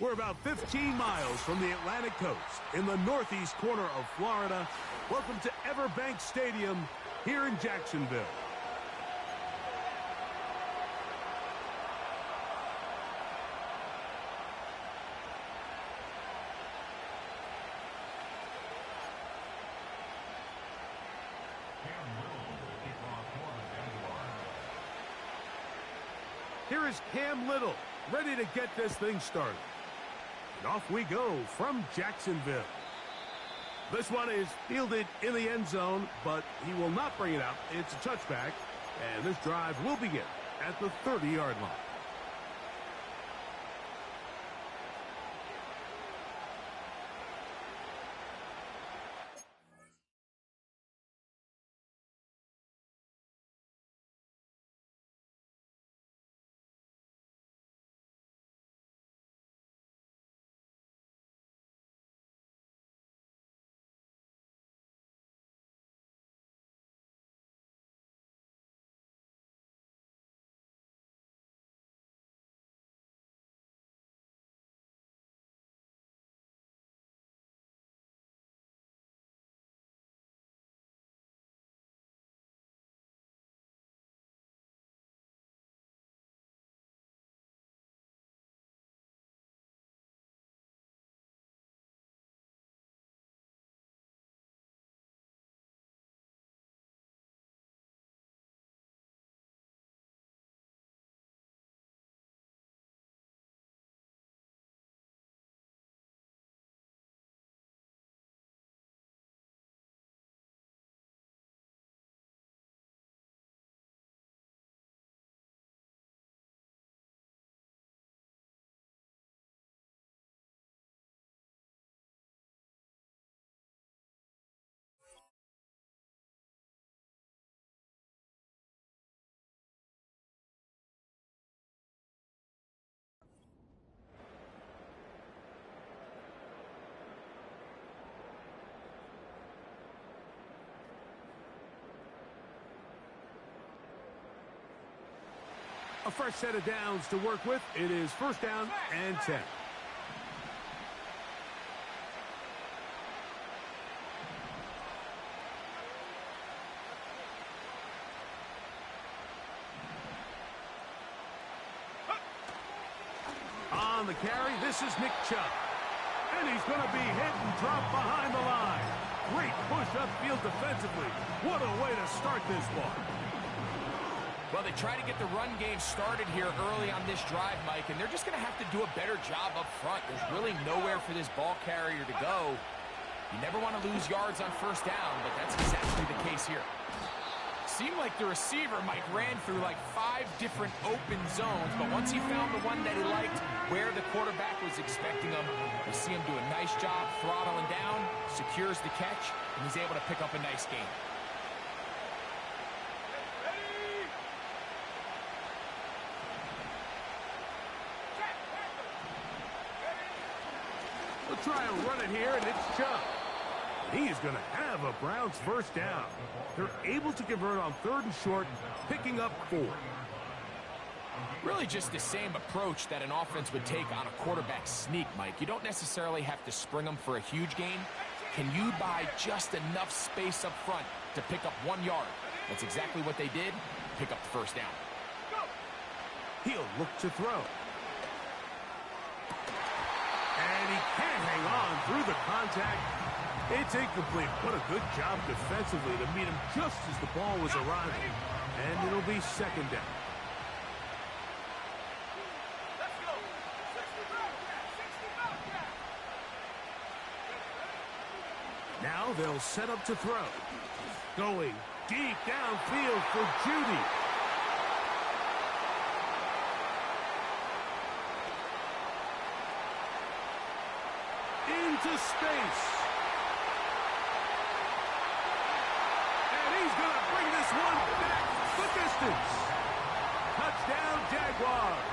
We're about 15 miles from the Atlantic coast in the northeast corner of Florida. Welcome to Everbank Stadium here in Jacksonville. Here is Cam Little, ready to get this thing started. And off we go from Jacksonville. This one is fielded in the end zone, but he will not bring it out. It's a touchback, and this drive will begin at the 30-yard line. A fresh set of downs to work with. It is first down and 10. On the carry, this is Nick Chubb. And he's going to be hit and dropped behind the line. Great push upfield defensively. What a way to start this one. Well, they try to get the run game started here early on this drive, Mike, and they're just going to have to do a better job up front. There's really nowhere for this ball carrier to go. You never want to lose yards on first down, but that's exactly the case here. Seemed like the receiver, Mike, ran through like 5 different open zones, but once he found the one that he liked, where the quarterback was expecting him, you see him do a nice job throttling down, secures the catch, and he's able to pick up a nice gain. Try and run it here, and it's Chubb. He is going to have a Browns first down. They're able to convert on 3rd and short, picking up 4. Really just the same approach that an offense would take on a quarterback sneak, Mike. You don't necessarily have to spring them for a huge gain. Can you buy just enough space up front to pick up 1 yard? That's exactly what they did. Pick up the first down. He'll look to throw. And he can't hang on through the contact. It's incomplete. What a good job defensively to meet him just as the ball was arriving. And it'll be second down. Now they'll set up to throw. Going deep downfield for Judy. Into space. And he's going to bring this one back the distance. Touchdown, Jaguars.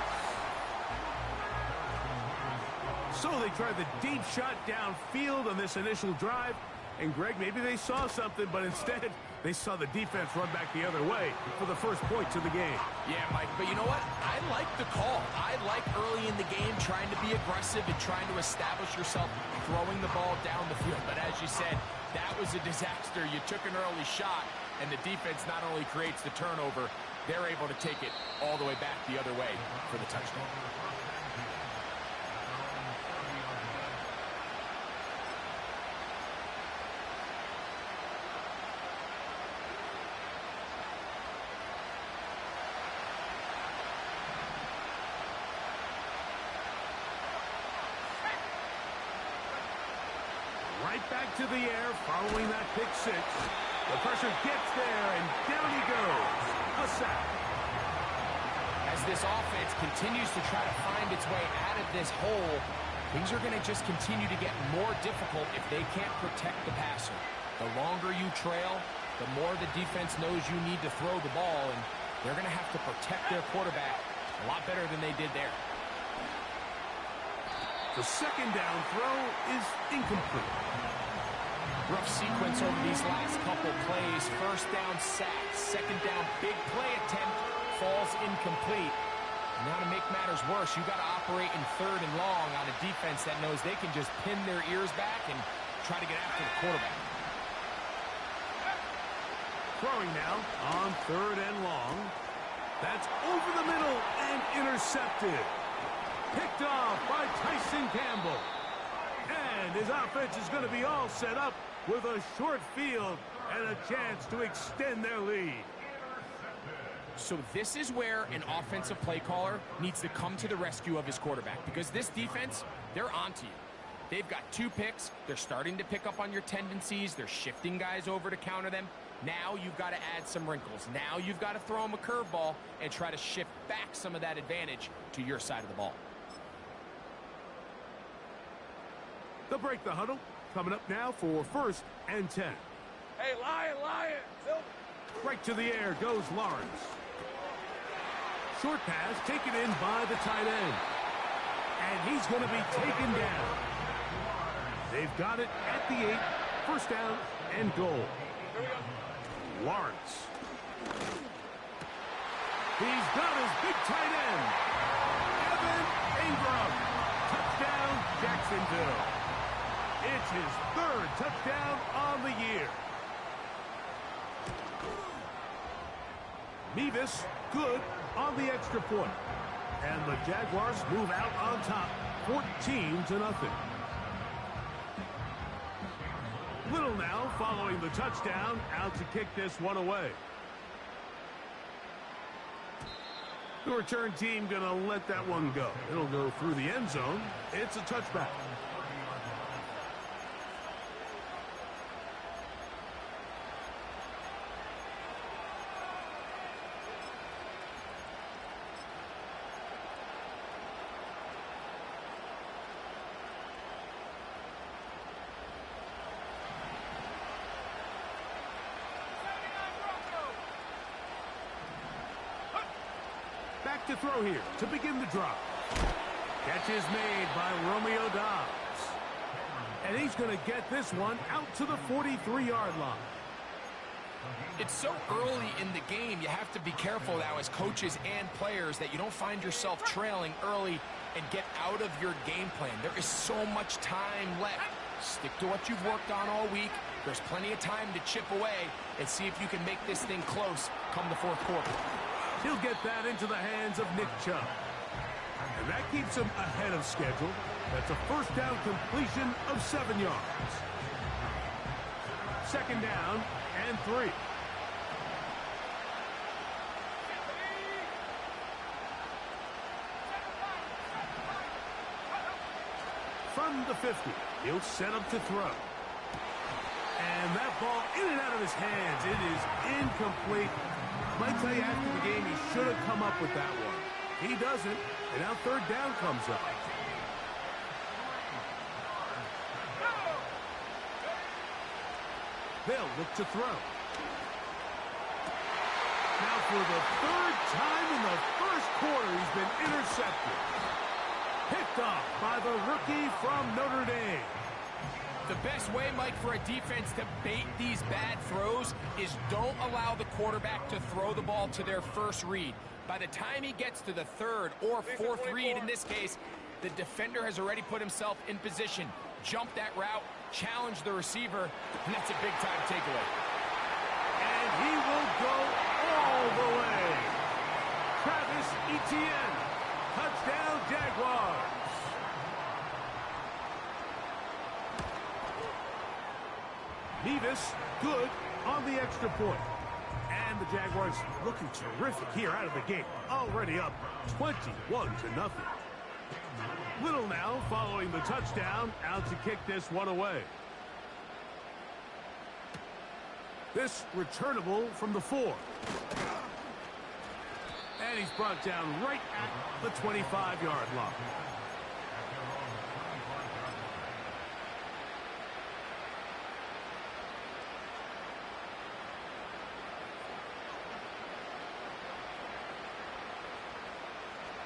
So they tried the deep shot downfield on this initial drive. And, Greg, maybe they saw something, but instead they saw the defense run back the other way for the first points of the game. Yeah, Mike, but you know what? I like the call. I like early in the game, trying to be aggressive and trying to establish yourself throwing the ball down the field. But as you said, that was a disaster. You took an early shot, and the defense not only creates the turnover, they're able to take it all the way back the other way for the touchdown. Right back to the air following that pick six. The pressure gets there, and down he goes. A sack. As this offense continues to try to find its way out of this hole, things are going to just continue to get more difficult if they can't protect the passer. The longer you trail, the more the defense knows you need to throw the ball, and they're going to have to protect their quarterback a lot better than they did there. The second down throw is incomplete. Rough sequence over these last couple plays. First down sack. Second down big play attempt. Falls incomplete. Now to make matters worse, you got to operate in third and long on a defense that knows they can just pin their ears back and try to get after the quarterback. Throwing now on third and long. That's over the middle and intercepted. Picked off by Tyson Campbell. And his offense is going to be all set up with a short field and a chance to extend their lead. So this is where an offensive play caller needs to come to the rescue of his quarterback, because this defense, they're onto you. They've got 2 picks. They're starting to pick up on your tendencies. They're shifting guys over to counter them. Now you've got to add some wrinkles. Now you've got to throw them a curveball and try to shift back some of that advantage to your side of the ball. They'll break the huddle. Coming up now for 1st and 10. Hey, Lion! Right to the air goes Lawrence. Short pass taken in by the tight end. And he's going to be taken down. They've got it at the 8. First down and goal. Lawrence. He's got his big tight end. Evan Ingram. Touchdown, Jacksonville. It's his 3rd touchdown on the year. Mevis good on the extra point. And the Jaguars move out on top, 14-0. Little now following the touchdown, out to kick this one away. The return team going to let that one go. It'll go through the end zone. It's a touchback. Back to throw here to begin the drop. Catch is made by Romeo Dobbs. And he's going to get this one out to the 43-yard line. It's so early in the game, you have to be careful now as coaches and players that you don't find yourself trailing early and get out of your game plan. There is so much time left. Stick to what you've worked on all week. There's plenty of time to chip away and see if you can make this thing close come the 4th quarter. He'll get that into the hands of Nick Chubb. And that keeps him ahead of schedule. That's a first down completion of 7 yards. Second down and 3. From the 50, he'll set up to throw. And that ball in and out of his hands. It is incomplete. Might tell you after the game he should have come up with that one. He doesn't, and now 3rd down comes up. They'll look to throw. Now for the 3rd time in the 1st quarter, he's been intercepted. Picked off by the rookie from Notre Dame. The best way, Mike, for a defense to bait these bad throws is don't allow the quarterback to throw the ball to their first read. By the time he gets to the third or fourth read in this case, the defender has already put himself in position, jumped that route, challenged the receiver, and that's a big-time takeaway. And he will go all the way. Travis Etienne, touchdown Jaguars. Nevis, good on the extra point. And the Jaguars looking terrific here out of the gate. Already up 21-0. Little now following the touchdown, out to kick this one away. This returnable from the 4. And he's brought down right at the 25-yard line.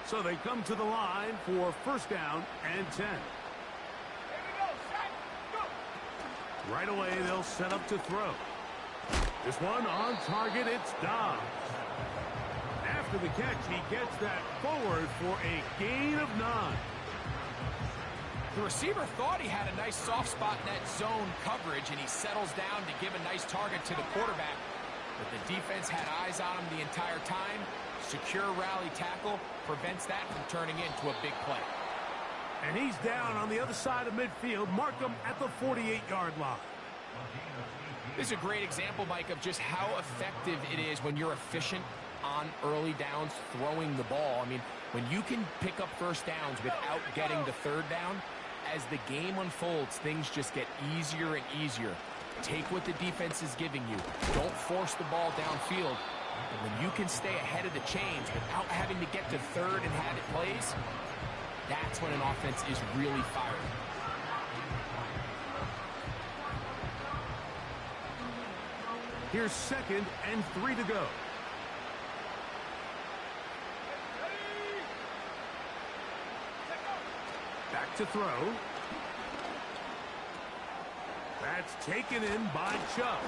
So they come to the line for first down and 10. Right away, they'll set up to throw. This one on target, it's Dobbs. After the catch, he gets that forward for a gain of 9. The receiver thought he had a nice soft spot in that zone coverage, and he settles down to give a nice target to the quarterback. But the defense had eyes on him the entire time. Secure rally tackle prevents that from turning into a big play. And he's down on the other side of midfield. Mark him at the 48-yard line. This is a great example, Mike, of just how effective it is when you're efficient on early downs throwing the ball. I mean, when you can pick up first downs without getting the third down, as the game unfolds, things just get easier and easier. Take what the defense is giving you. Don't force the ball downfield. And when you can stay ahead of the chains without having to get to third and have it plays, that's when an offense is really firing. Here's 2nd and 3 to go. Back to throw. That's taken in by Chubb.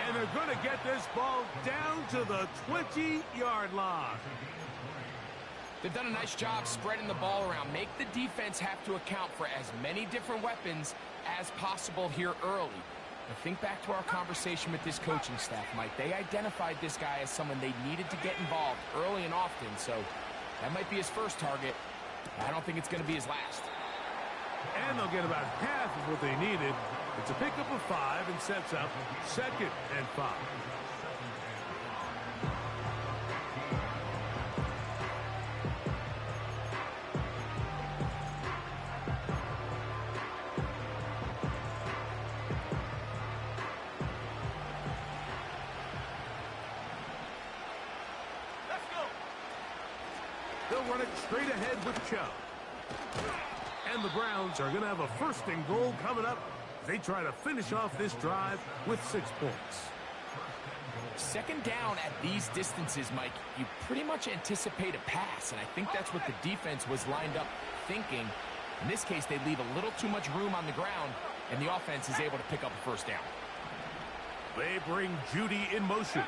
And they're going to get this ball down to the 20-yard line. They've done a nice job spreading the ball around. Make the defense have to account for as many different weapons as possible here early. But think back to our conversation with this coaching staff, Mike. They identified this guy as someone they needed to get involved early and often. So that might be his first target. I don't think it's going to be his last. And they'll get about half of what they needed. It's a pickup of 5 and sets up 2nd and 5. Let's go. They'll run it straight ahead with Chubb. And the Browns are going to have a 1st and goal coming up. They try to finish off this drive with 6 points. 2nd down at these distances, Mike, you pretty much anticipate a pass, and I think that's what the defense was lined up thinking. In this case, they leave a little too much room on the ground, and the offense is able to pick up a 1st down. They bring Judy in motion.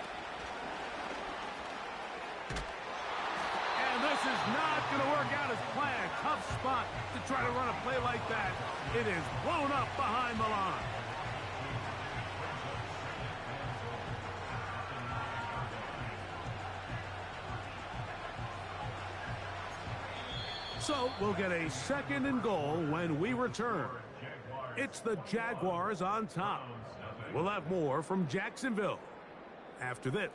And this is not going to work out as planned. Tough spot to try to run a play like that. It is blown up behind the line. So we'll get a 2nd and goal when we return. It's the Jaguars on top. We'll have more from Jacksonville after this.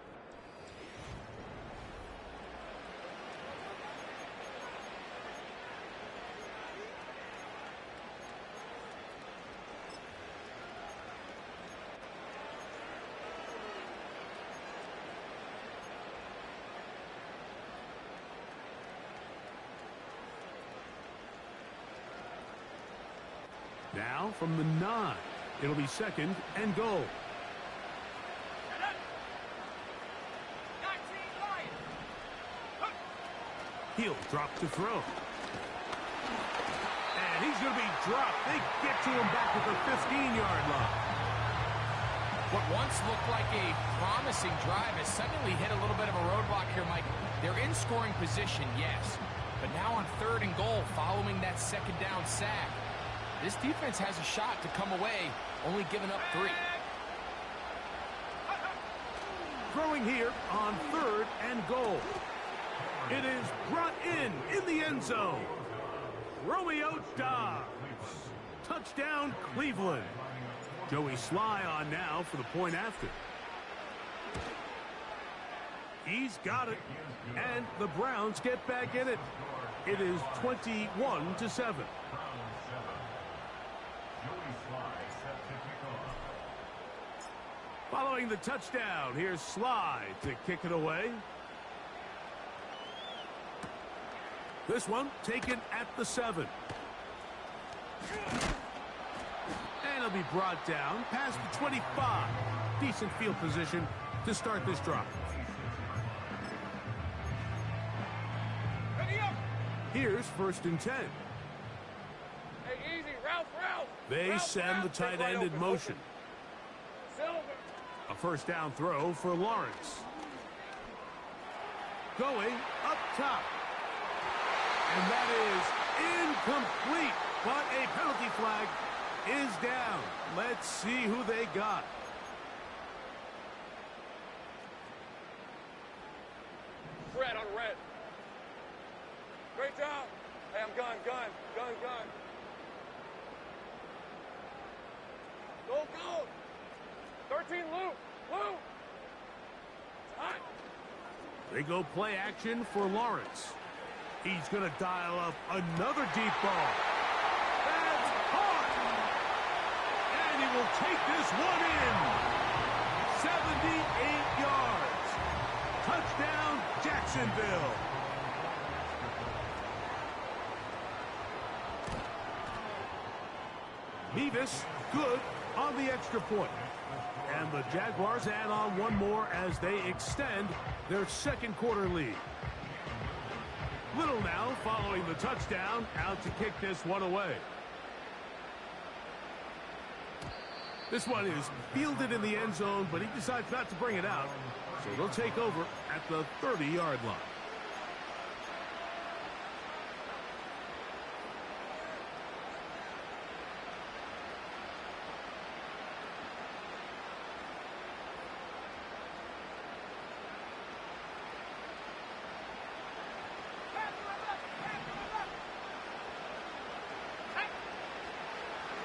Now from the 9, it'll be 2nd and goal. He'll drop to throw. And he's going going to be dropped. They get to him back at the 15-yard line. What once looked like a promising drive has suddenly hit a little bit of a roadblock here, Mike. They're in scoring position, yes. But now on 3rd and goal, following that 2nd down sack, this defense has a shot to come away, only giving up 3. Throwing here on 3rd and goal. It is brought in the end zone. Romeo Dobbs. Touchdown, Cleveland. Joey Sly on now for the point after. He's got it. And the Browns get back in it. It is 21-7. Following the touchdown, here's Sly to kick it away. This one taken at the 7. And it'll be brought down past the 25. Decent field position to start this drive. Here's 1st and 10. Hey, easy, Ralph. They send the tight end in motion. Silver. A 1st down throw for Lawrence. Going up top. And that is incomplete. But a penalty flag is down. Let's see who they got. Red on red. Great job. Hey, I'm gun. Go. 13, Lou. It's hot. They go play action for Lawrence. He's going to dial up another deep ball. That's hard. And he will take this one in. 78 yards. Touchdown, Jacksonville. Mevis, good on the extra point. And the Jaguars add on one more as they extend their 2nd quarter lead. Little now following the touchdown, out to kick this one away. This one is fielded in the end zone, but he decides not to bring it out. So they'll take over at the 30-yard line.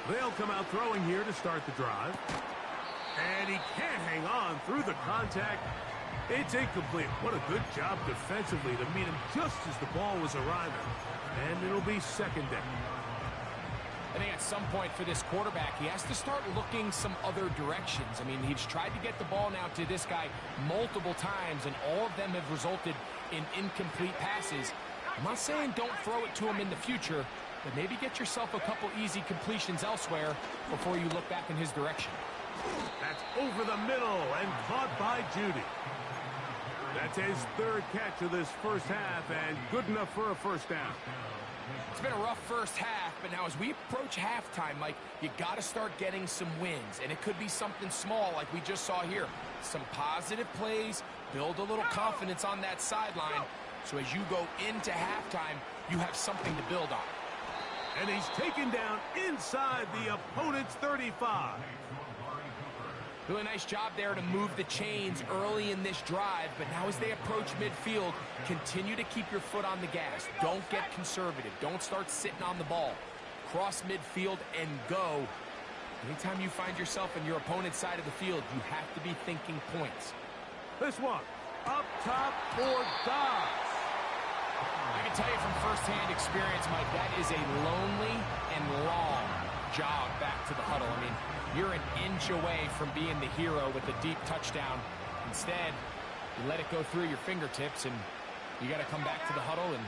They'll come out throwing here to start the drive. And he can't hang on through the contact. It's incomplete. What a good job defensively to meet him just as the ball was arriving. And it'll be 2nd down. I think at some point for this quarterback, he has to start looking some other directions. I mean, he's tried to get the ball now to this guy multiple times, and all of them have resulted in incomplete passes. I'm not saying don't throw it to him in the future, but maybe get yourself a couple easy completions elsewhere before you look back in his direction. That's over the middle and caught by Judy. That's his 3rd catch of this first half and good enough for a 1st down. It's been a rough first half, but now as we approach halftime, Mike, you got to start getting some wins, and it could be something small like we just saw here. Some positive plays, build a little confidence on that sideline, so as you go into halftime, you have something to build on. And he's taken down inside the opponent's 35. Really nice job there to move the chains early in this drive, but now as they approach midfield, continue to keep your foot on the gas. Don't get conservative. Don't start sitting on the ball. Cross midfield and go. Anytime you find yourself on your opponent's side of the field, you have to be thinking points. This one, up top for Dobbs. I can tell you from firsthand experience, Mike, that is a lonely and long jog back to the huddle. I mean, you're an inch away from being the hero with a deep touchdown. Instead, you let it go through your fingertips, and you got to come back to the huddle and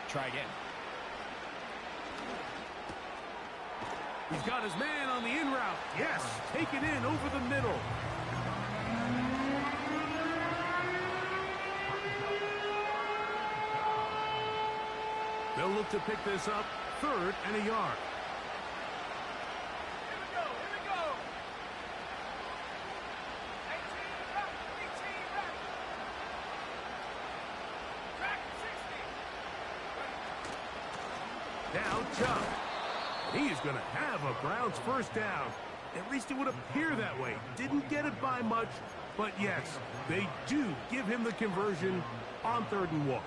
try again. He's got his man on the in route. Yes, taken in over the middle. They'll look to pick this up 3rd and a yard. Now Chubb. He is going to have a Browns first down. At least it would appear that way. Didn't get it by much, but yes, they do give him the conversion on 3rd and 1.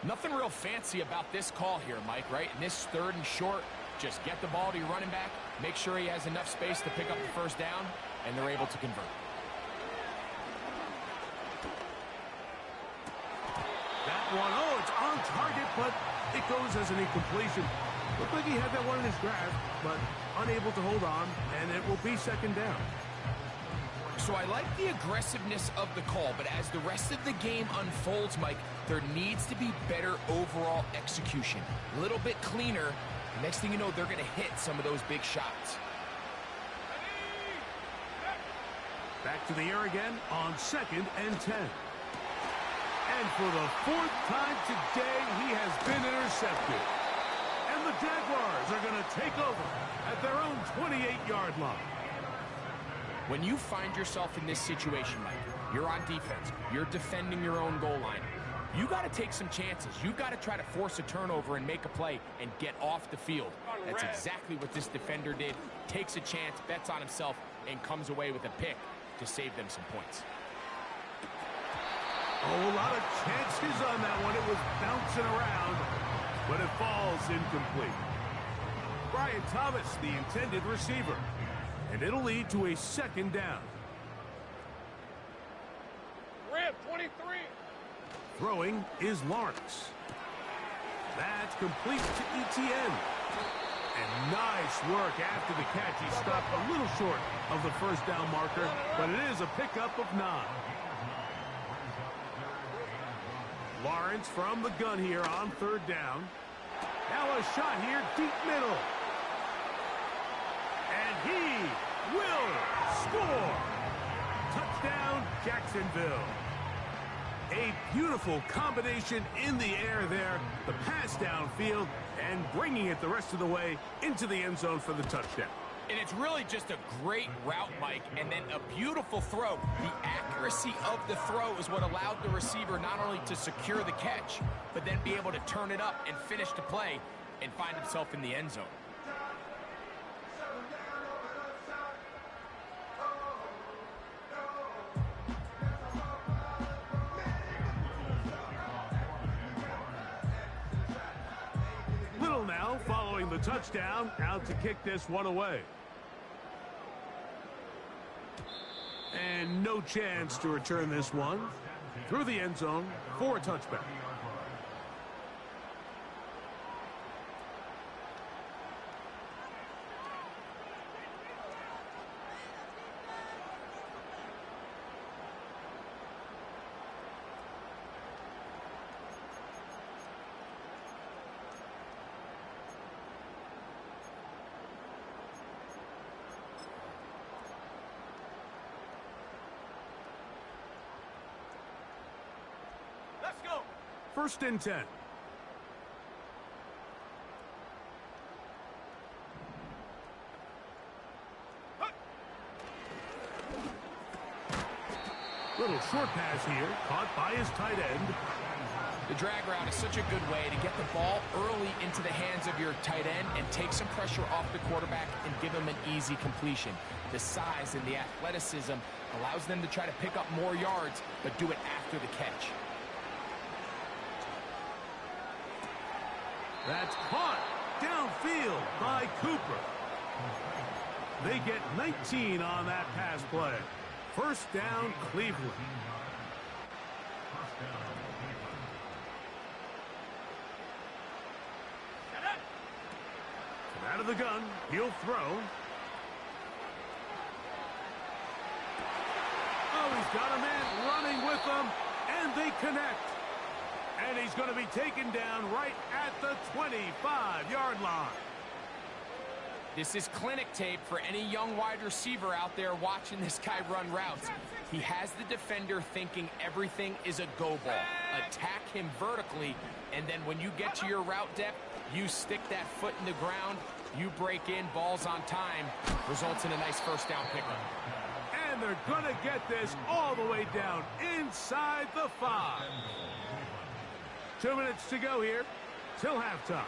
Nothing real fancy about this call here, Mike, right? In this 3rd and short, just get the ball to your running back, make sure he has enough space to pick up the first down, and they're able to convert. That one, oh, it's on target, but it goes as an incompletion. Looked like he had that one in his grasp, but unable to hold on, and it will be 2nd down. So I like the aggressiveness of the call, but as the rest of the game unfolds, Mike, there needs to be better overall execution. A little bit cleaner. The next thing you know, they're going to hit some of those big shots. Back to the air again on 2nd and 10. And for the 4th time today, he has been intercepted. And the Jaguars are going to take over at their own 28-yard line. When you find yourself in this situation, Mike, you're on defense, you're defending your own goal line, you got to take some chances. You got to try to force a turnover and make a play and get off the field. That's exactly what this defender did. Takes a chance, bets on himself, and comes away with a pick to save them some points. Oh, a lot of chances on that one. It was bouncing around, but it falls incomplete. Brian Thomas, the intended receiver. And it'll lead to a 2nd down. Rip, 23. Throwing is Lawrence. That's complete to ETN. And nice work after the catch. He stopped a little short of the first down marker, but it is a pickup of 9. Lawrence from the gun here on 3rd down. Now a shot here, deep middle. And he will score. Touchdown, Jacksonville. A beautiful combination in the air there. The pass downfield and bringing it the rest of the way into the end zone for the touchdown. And it's really just a great route, Mike, and then a beautiful throw. The accuracy of the throw is what allowed the receiver not only to secure the catch, but then be able to turn it up and finish the play and find himself in the end zone. Little now following the touchdown, out to kick this one away. And no chance to return this one through the end zone for a touchback. Let's go. 1st and 10. Little short pass here, caught by his tight end. The drag route is such a good way to get the ball early into the hands of your tight end and take some pressure off the quarterback and give him an easy completion. The size and the athleticism allows them to try to pick up more yards, but do it after the catch. That's caught downfield by Cooper. They get 19 on that pass play. 1st down, Cleveland. From out of the gun, he'll throw. Oh, he's got a man running with them, and they connect. And he's going to be taken down right at the 25-yard line. This is clinic tape for any young wide receiver out there watching this guy run routes. He has the defender thinking everything is a go ball. Attack him vertically, and then when you get to your route depth, you stick that foot in the ground, you break in, balls on time, results in a nice first down pickup. And they're going to get this all the way down inside the 5. 2 minutes to go here till halftime.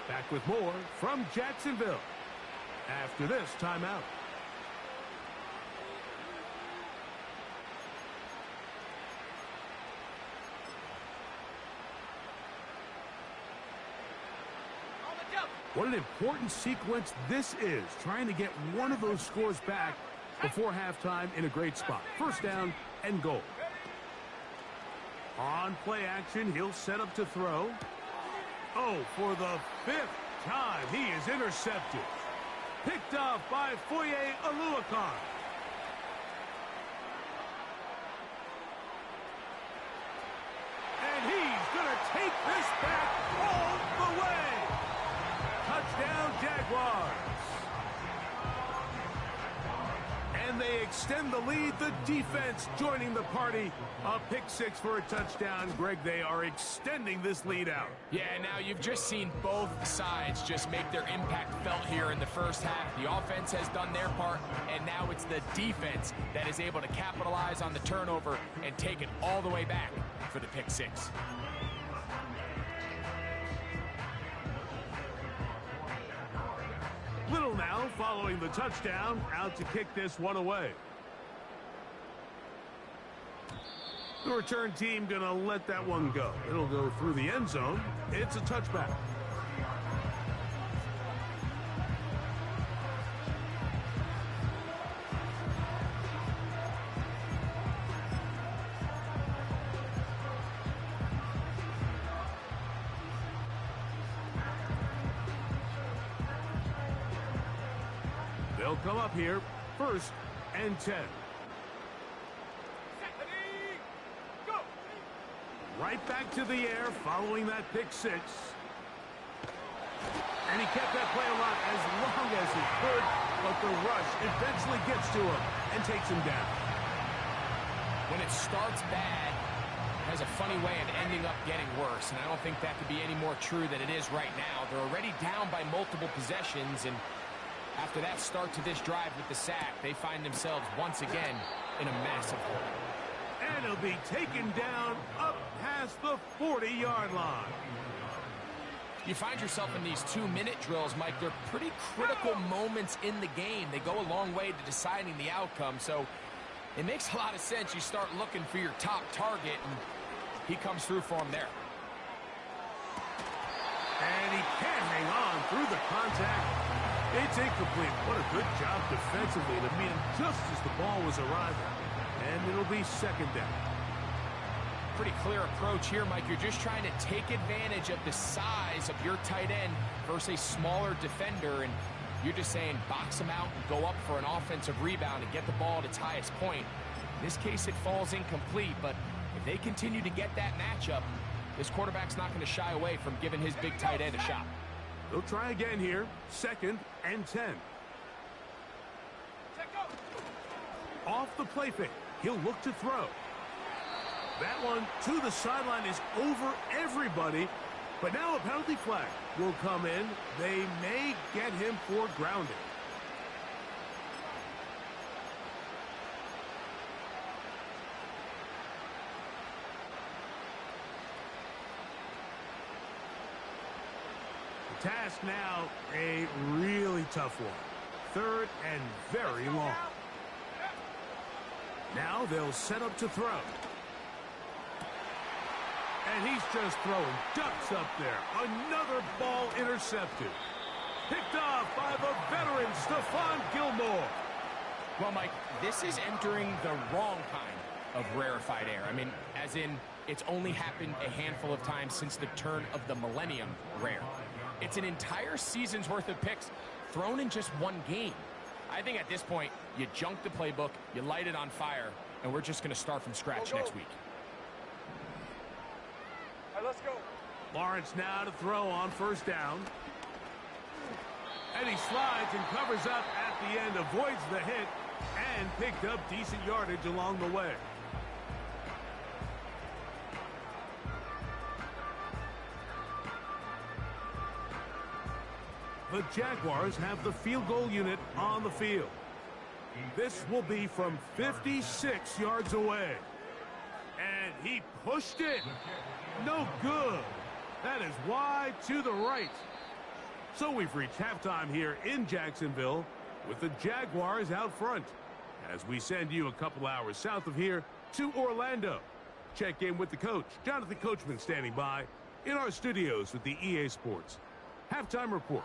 Back with more from Jacksonville after this timeout. What an important sequence this is, trying to get one of those scores back before halftime in a great spot. First down and goal. On play action, he'll set up to throw. Oh, for the 5th time, he is intercepted. Picked off by Foye Oluokun. And he's going to take this back all the way. Touchdown, Jaguars. And they extend the lead. The defense joining the party. A pick six for a touchdown. Greg, they are extending this lead out. Yeah, now you've just seen both sides just make their impact felt here in the first half. The offense has done their part, and now it's the defense that is able to capitalize on the turnover and take it all the way back for the pick six. Little now following the touchdown, out to kick this one away. The return team going to let that one go. It'll go through the end zone. It's a touchback. They'll come up here, 1st and 10. Right back to the air following that pick six. And he kept that play alive as long as he could, but the rush eventually gets to him and takes him down. When it starts bad, it has a funny way of ending up getting worse, and I don't think that could be any more true than it is right now. They're already down by multiple possessions, and after that start to this drive with the sack, they find themselves once again in a massive hole. And he'll be taken down up past the 40-yard line. You find yourself in these 2-minute drills, Mike. They're pretty critical moments in the game. They go a long way to deciding the outcome, so it makes a lot of sense. You start looking for your top target, and he comes through for him there. And he can't hang on through the contact. It's incomplete. What a good job defensively to meet him just as the ball was arriving. And it'll be 2nd down. Pretty clear approach here, Mike. You're just trying to take advantage of the size of your tight end versus a smaller defender, and you're just saying box him out and go up for an offensive rebound and get the ball at its highest point. In this case, it falls incomplete, but if they continue to get that matchup, this quarterback's not going to shy away from giving his big tight end a shot. They'll try again here, 2nd and 10. Off the play fake, he'll look to throw. That one to the sideline is over everybody, but now a penalty flag will come in. They may get him for grounding. The task now, a really tough one. 3rd and very long. Now they'll set up to throw. And he's just throwing ducks up there. Another ball intercepted. Picked off by the veteran, Stephon Gilmore. Well, Mike, this is entering the wrong kind of rarefied air. I mean, as in, it's only happened a handful of times since the turn of the millennium rare. It's an entire season's worth of picks thrown in just one game. I think at this point, you junk the playbook, you light it on fire, and we're just going to start from scratch next week. All right, let's go. Lawrence now to throw on 1st down. And he slides and covers up at the end, avoids the hit, and picked up decent yardage along the way. The Jaguars have the field goal unit on the field. This will be from 56 yards away. And he pushed it. No good. That is wide to the right. So we've reached halftime here in Jacksonville with the Jaguars out front as we send you a couple hours south of here to Orlando. Check in with the coach, Jonathan Coachman, standing by in our studios with the EA Sports Halftime Report.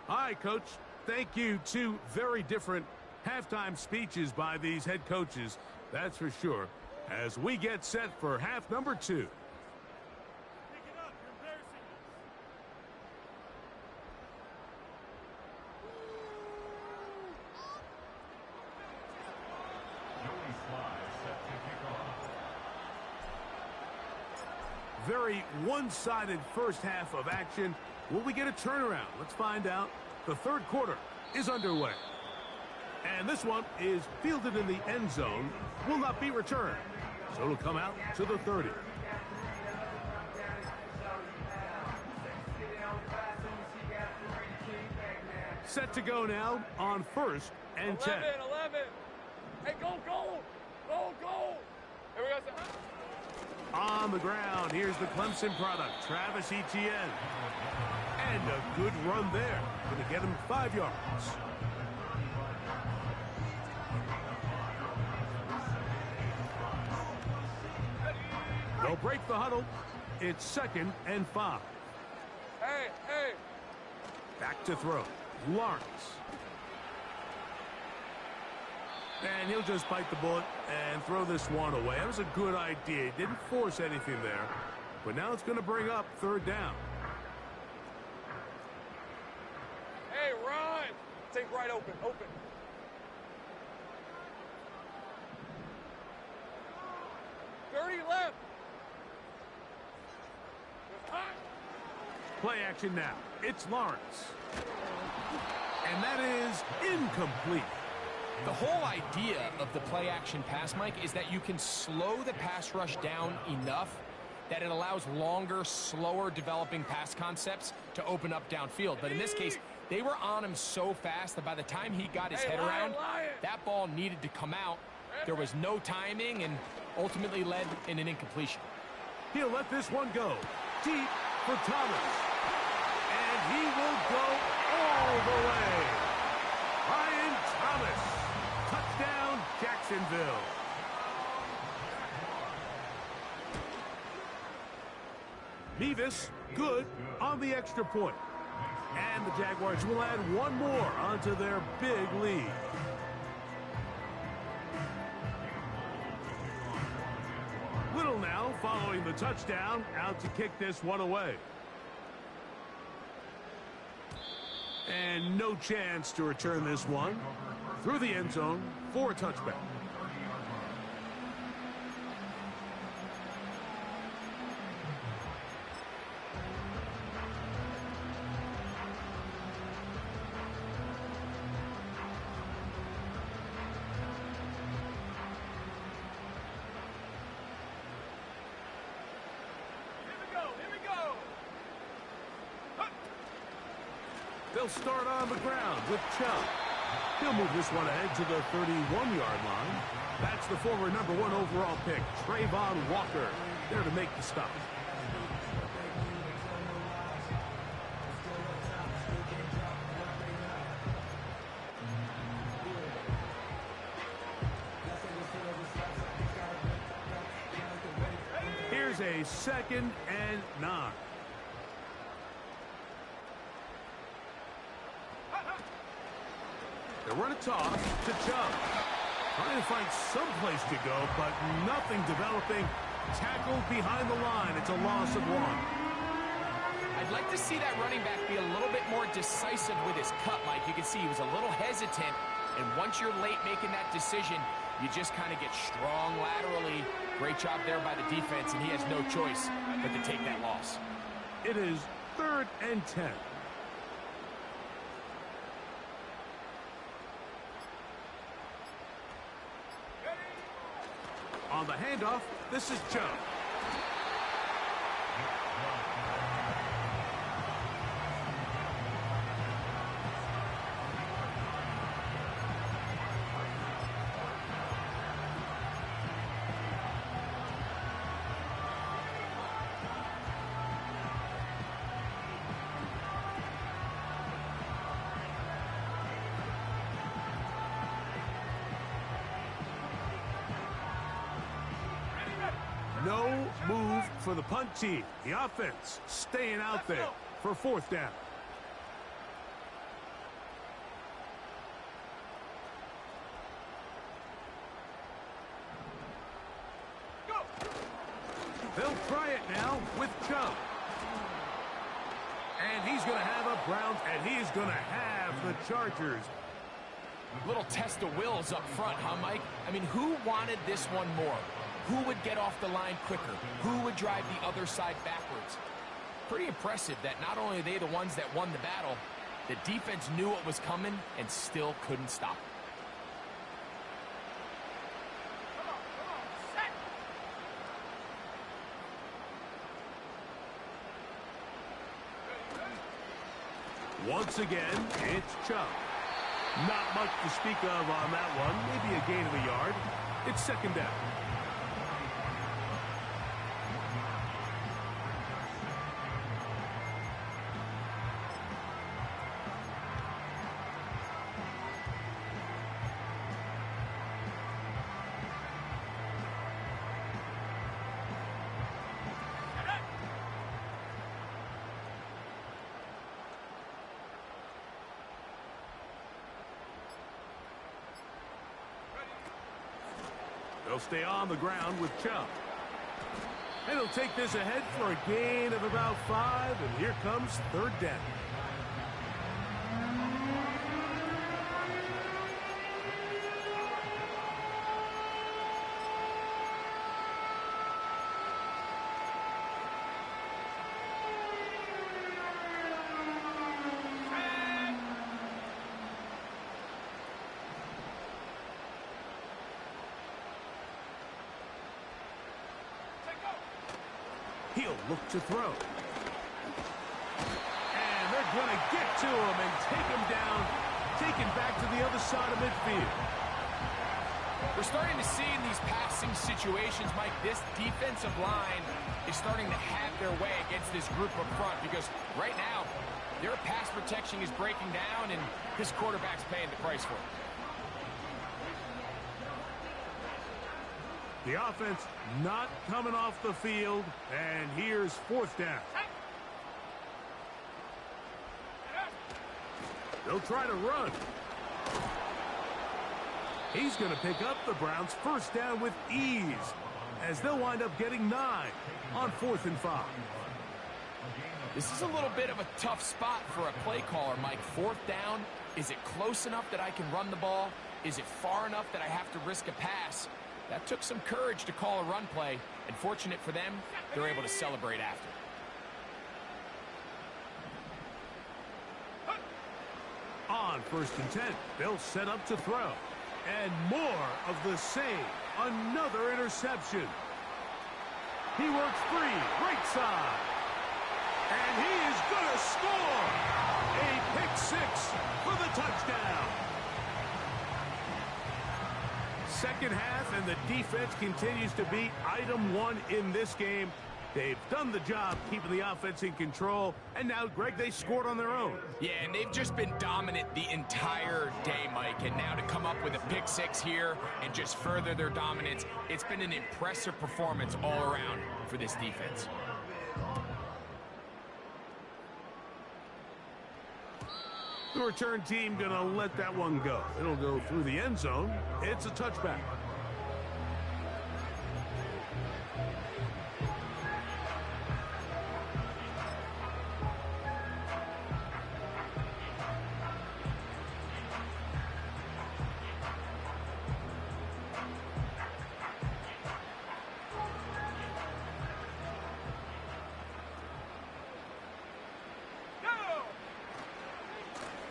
Hi, Coach. Thank you. Two very different halftime speeches by these head coaches, that's for sure, as we get set for half number 2. Very one-sided first half of action. Will we get a turnaround? Let's find out. The third quarter is underway. And this one is fielded in the end zone. Will not be returned. So it'll come out to the 30. Set to go now on 1st and 10. 11. Hey, go. Here we go. On the ground, here's the Clemson product, Travis Etienne. And a good run there. Going to get him 5 yards. They'll break the huddle. It's 2nd and 5. Hey. Back to throw. Lawrence. And he'll just bite the bullet and throw this one away. That was a good idea. Didn't force anything there. But now it's going to bring up 3rd down. Hey, run. Take right open. 30 left. Play action now. It's Lawrence. And that is incomplete. The whole idea of the play-action pass, Mike, is that you can slow the pass rush down enough that it allows longer, slower developing pass concepts to open up downfield. But in this case, they were on him so fast that by the time he got his head around, that ball needed to come out. There was no timing and ultimately led in an incompletion. He'll let this one go deep for Thomas. And he will go all the way. Ryan Thomas. Touchdown, Jacksonville. Mevis, good on the extra point. And the Jaguars will add one more onto their big lead. Little now following the touchdown, out to kick this one away. And no chance to return this one through the end zone for a touchback. They'll start on the ground with Chubb. He'll move this one ahead to the 31-yard line. That's the former #1 overall pick, Trayvon Walker, there to make the stop. Here's a 2nd and 9. They run a toss to Chubb. Trying to find some place to go, but nothing developing. Tackled behind the line. It's a loss of 1. I'd like to see that running back be a little bit more decisive with his cut, Mike. You can see he was a little hesitant, and once you're late making that decision, you just kind of get strong laterally. Great job there by the defense, and he has no choice but to take that loss. It is 3rd and 10. On the handoff, this is Chubb. move for the punt team. The offense staying out there for 4th down. They'll try it now with Chubb. And he's going to have a Browns, and he's going to have the Chargers. Little test of wills up front, huh, Mike? I mean, who wanted this one more? Who would get off the line quicker? Who would drive the other side backwards? Pretty impressive that not only are they the ones that won the battle, the defense knew what was coming and still couldn't stop it. Once again, it's Chubb. Not much to speak of on that one. Maybe a gain of a yard. It's 2nd down. They'll stay on the ground with Chubb. And he'll take this ahead for a gain of about 5, and here comes 3rd down. He'll look to throw. And they're going to get to him and take him down, taken back to the other side of midfield. We're starting to see in these passing situations, Mike, this defensive line is starting to have their way against this group up front because right now, their pass protection is breaking down and this quarterback's paying the price for it. The offense not coming off the field, and here's 4th down. They'll try to run. He's going to pick up the Browns' 1st down with ease, as they'll wind up getting 9 on 4th and 5. This is a little bit of a tough spot for a play caller, Mike. 4th down, is it close enough that I can run the ball? Is it far enough that I have to risk a pass? That took some courage to call a run play, and fortunate for them, they're able to celebrate after. On 1st and 10, they'll set up to throw. And more of the same. Another interception. He works free, right side. And he is going to score. A pick 6 for the touchdown. 2nd half, and the defense continues to be item 1 in this game. They've done the job keeping the offense in control, and now, Greg, they scored on their own. Yeah, and they've just been dominant the entire day, Mike, and now to come up with a pick 6 here and just further their dominance, it's been an impressive performance all around for this defense. The return team going to let that one go. It'll go through the end zone. It's a touchback.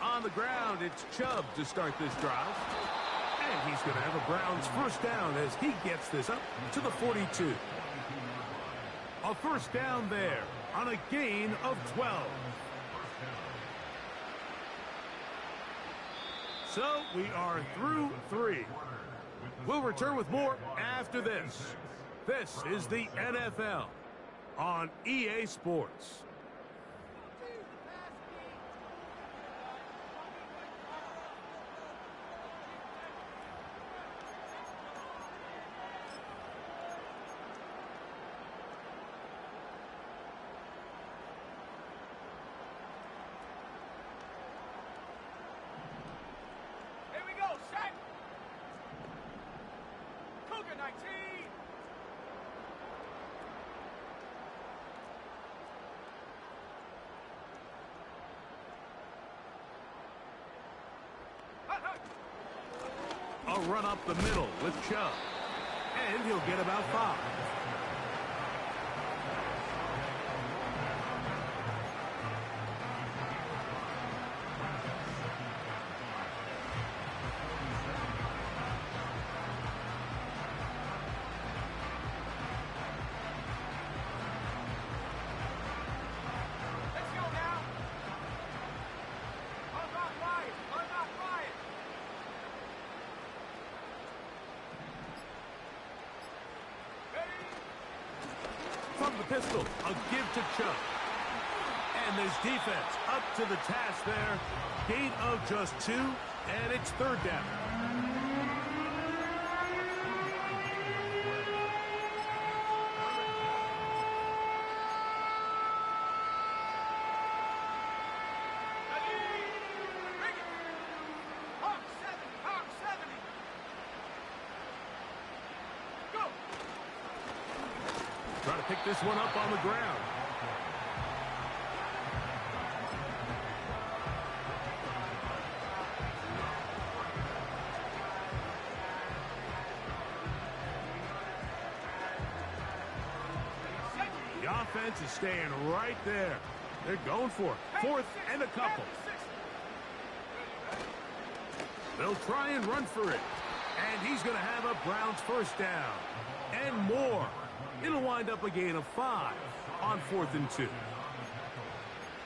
On the ground, it's Chubb to start this drive. And he's going to have a Browns 1st down as he gets this up to the 42. A 1st down there on a gain of 12. So we are through 3. We'll return with more after this. This is the NFL on EA Sports. A run up the middle with Chubb. And he'll get about 5. From the pistol, a give to Chubb. And this defense up to the task there. Gain of just 2, and it's 3rd down. Try to pick this one up on the ground. The offense is staying right there. They're going for it. 4th and a couple. They'll try and run for it. And he's going to have a Browns 1st down. And more. It'll wind up a gain of 5 on 4th and 2.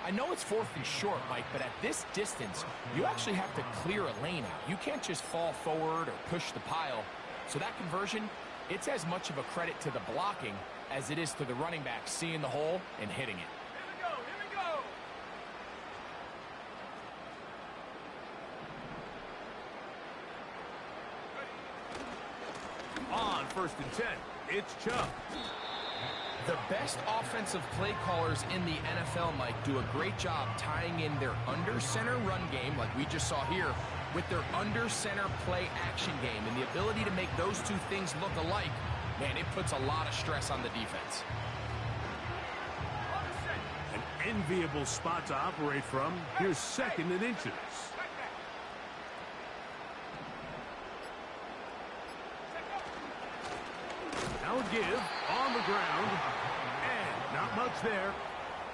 I know it's 4th and short, Mike, but at this distance, you actually have to clear a lane out. You can't just fall forward or push the pile. So that conversion, it's as much of a credit to the blocking as it is to the running back seeing the hole and hitting it. Here we go. On 1st and 10, it's Chubb. The best offensive play callers in the NFL, Mike, do a great job tying in their under-center run game, like we just saw here, with their under-center play action game. And the ability to make those two things look alike, man, it puts a lot of stress on the defense. An enviable spot to operate from. Here's 2nd and inches. Now a give on the ground. And not much there.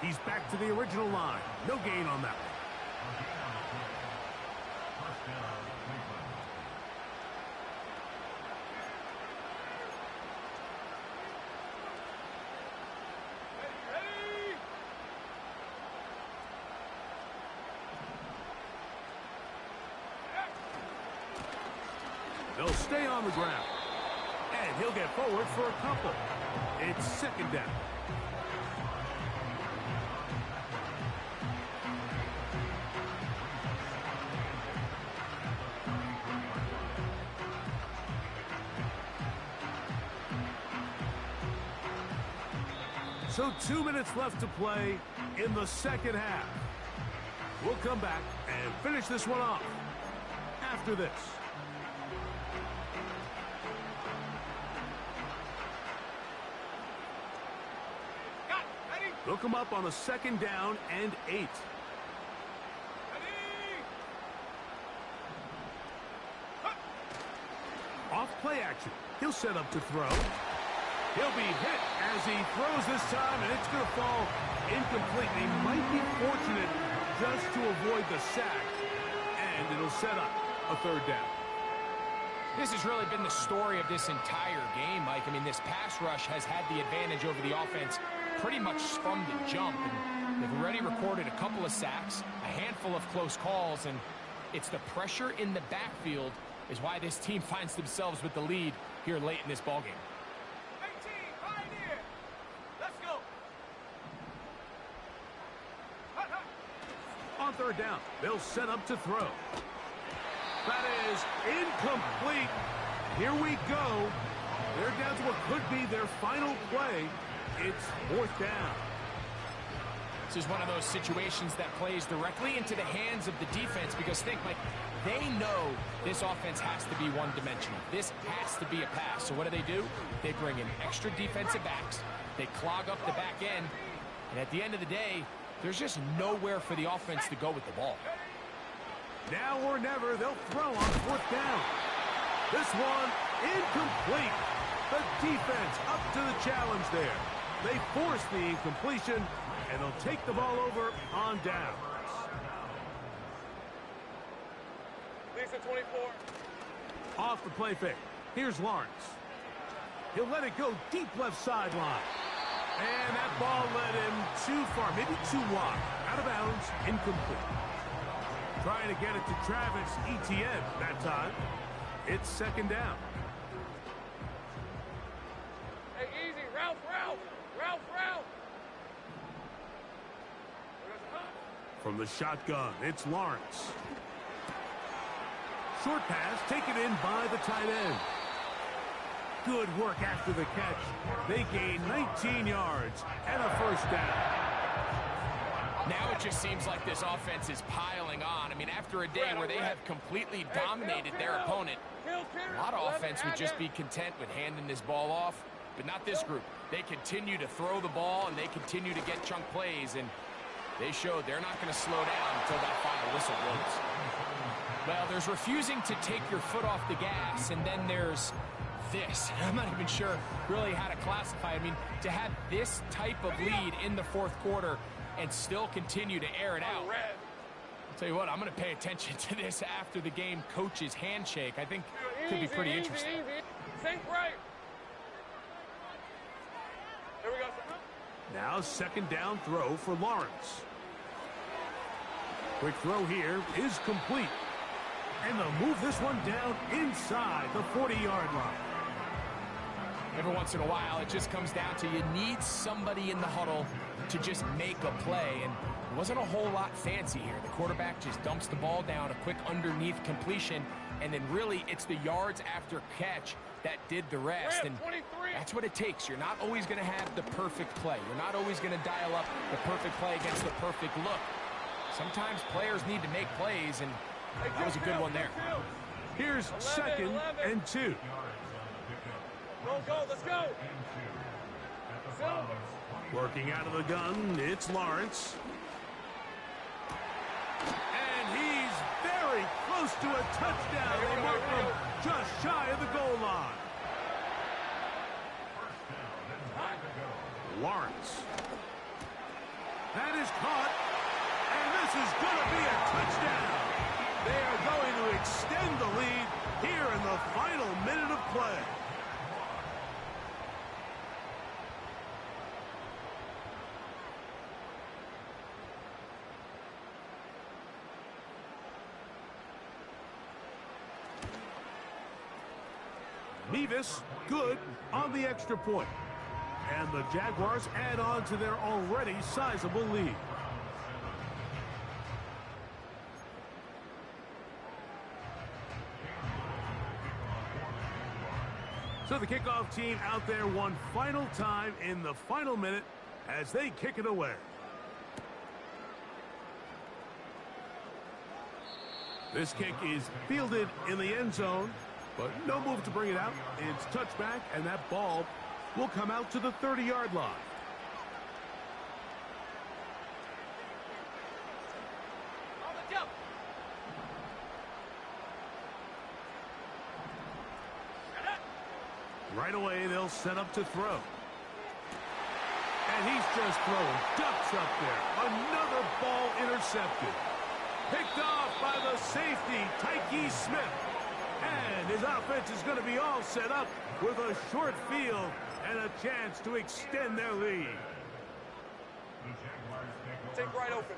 He's back to the original line. No gain on that one. They'll stay on the ground. And he'll get forward for a couple. It's 2nd down. So 2 minutes left to play in the 2nd half. We'll come back and finish this one off after this. They'll come up on a 2nd down and 8. Off play action. He'll set up to throw. He'll be hit as he throws this time, and it's going to fall incomplete. He might be fortunate just to avoid the sack, and it'll set up a 3rd down. This has really been the story of this entire game, Mike. I mean, this pass rush has had the advantage over the offense pretty much from the jump. And they've already recorded a couple of sacks, a handful of close calls, and it's the pressure in the backfield is why this team finds themselves with the lead here late in this ballgame. 18, pioneer. Let's go. On 3rd down, they'll set up to throw. That is incomplete. Here we go. They're down to what could be their final play. It's 4th down. This is one of those situations that plays directly into the hands of the defense because think, like, they know this offense has to be one-dimensional. This has to be a pass. So what do? They bring in extra defensive backs. They clog up the back end. And at the end of the day, there's just nowhere for the offense to go with the ball. Now or never, they'll throw on fourth down. This one, incomplete. The defense up to the challenge there. They force the incompletion, and they'll take the ball over on down. Lisa 24. Off the play fake. Here's Lawrence. He'll let it go deep left sideline. And that ball led him too far, maybe too wide. Out of bounds, incomplete. Trying to get it to Travis Etienne that time. It's second down. Hey, easy. Ralph. From the shotgun, it's Lawrence. Short pass taken in by the tight end. Good work after the catch. They gain 19 yards and a first down. Now it just seems like this offense is piling on. I mean, after a day where they have completely dominated their opponent, a lot of offense would just be content with handing this ball off, but not this group. They continue to throw the ball, and they continue to get chunk plays, and they showed they're not going to slow down until that final whistle blows. Well, there's refusing to take your foot off the gas, and then there's this. I'm not even sure really how to classify. I mean, to have this type of lead in the fourth quarter and still continue to air it out. I'll tell you what, I'm going to pay attention to this after the game coach's handshake. I think it could be pretty interesting. Think right. Here we go. Now second down throw for Lawrence. Quick throw here is complete. And they'll move this one down inside the 40-yard line. Every once in a while, it just comes down to you need somebody in the huddle to just make a play. And it wasn't a whole lot fancy here. The quarterback just dumps the ball down, a quick underneath completion, and then really it's the yards after catch that did the rest. And that's what it takes. You're not always going to have the perfect play. You're not always going to dial up the perfect play against the perfect look. Sometimes players need to make plays, and that was a good one there. Here's second and 2. Go, let's go. Working out of the gun, it's Lawrence. And he's very close to a touchdown. They mark him just shy of the goal line. Lawrence. That is caught. And this is going to be a touchdown. They are going to extend the lead here in the final minute of play. Mevis, good on the extra point. And the Jaguars add on to their already sizable lead. So the kickoff team out there one final time in the final minute as they kick it away. This kick is fielded in the end zone, but no move to bring it out. It's touchback, and that ball will come out to the 30-yard line. Right away, they'll set up to throw. And he's just throwing ducks up there. Another ball intercepted. Picked off by the safety, Tyke Smith. And his offense is going to be all set up with a short field and a chance to extend their lead. Take right open.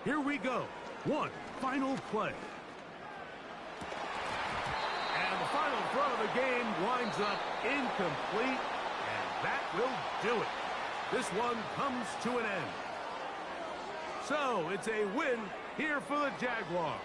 Here we go. One final play. And the final throw of the game winds up incomplete, and that will do it. This one comes to an end. So it's a win here for the Jaguars.